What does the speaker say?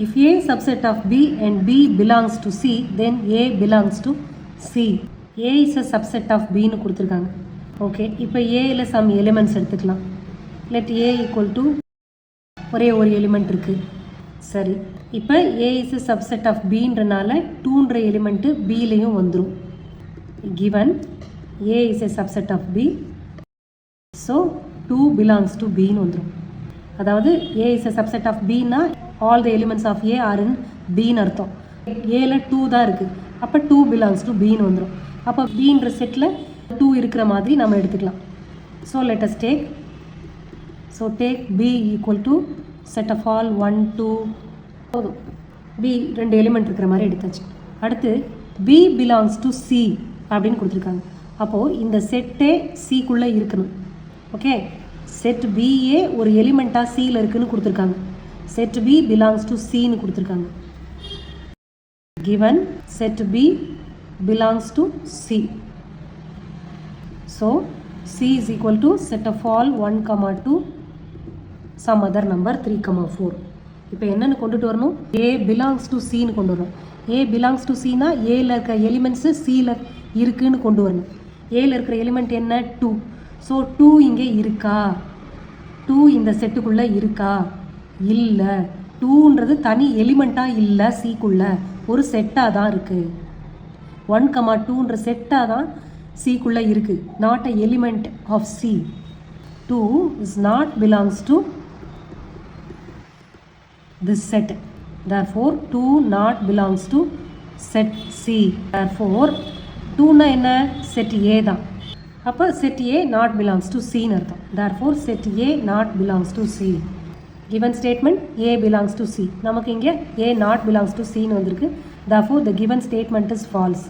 If A subset of B and B belongs to C, then A belongs to C. A is a subset of B னு கொடுத்துருக்காங்க. Okay, இப்போ ஏல some elements எடுத்துக்கலாம். Let A equal to ஒரே ஒரு element இருக்குது. சரி, இப்போ A is a subset of Bன்றனால 2ன்ற எலிமெண்ட்டு Bலையும் வந்துடும். Given A is a subset of B, so 2 belongs to B னு வந்துடும். அதாவது A is a subset of B னா all the elements of A are in B னு அர்த்தம். Aல 2 தான் இருக்குது, அப்போ 2 belongs to B னு வந்துடும். அப்போ Bன்ற செட்டில் 2 இருக்கிற மாதிரி நம்ம எடுத்துக்கலாம். So let us take, so take B equal to set of all 1 2 போதும். B 2 எலிமெண்ட் இருக்கிற மாதிரி எடுத்தாச்சு. அடுத்து B belongs to C அப்படின்னு கொடுத்துருக்காங்க. அப்போது இந்த செட்டே சிக்குள்ளே இருக்கணும். ஓகே, செட் பிஏ ஒரு எலிமெண்ட்டாக சியில் இருக்குன்னு கொடுத்துருக்காங்க. செட் பி பிலாங்ஸ் டு சின்னு கொடுத்துருக்காங்க. Given set B belongs to C. So C is equal to set of all 1, 2 some other number 3, 4. இப்போ என்னென்னு கொண்டுட்டு வரணும்? ஏ பிலாங்ஸ் டு சின்னு கொண்டு வரணும். ஏ பிலாங்ஸ் டு சினா ஏல இருக்கிற எலிமெண்ட்ஸு சியில் இருக்குன்னு கொண்டு வரணும். ஏல இருக்கிற எலிமெண்ட் என்ன? 2. ஸோ 2 இங்கே இருக்கா? 2 இந்த செட்டுக்குள்ளே இருக்கா? இல்லை. 2ன்றது தனி எலிமெண்ட்டாக இல்லை, சிக்குள்ளே ஒரு செட்டாக தான் இருக்குது. 1, 2ன்ற செட்டாக தான் சிக்குள்ளே இருக்குது, not a element of C. 2 is not belongs to this set. Therefore 2 not belongs to set C. Therefore 2 னா என்ன? set A தான். அப்போ set A not belongs to C னு அர்த்தம். Therefore set A not belongs to C. Given statement A belongs to C. நமக்கு இங்கே A not belongs to C னு வந்திருக்கு. Therefore the given statement is false.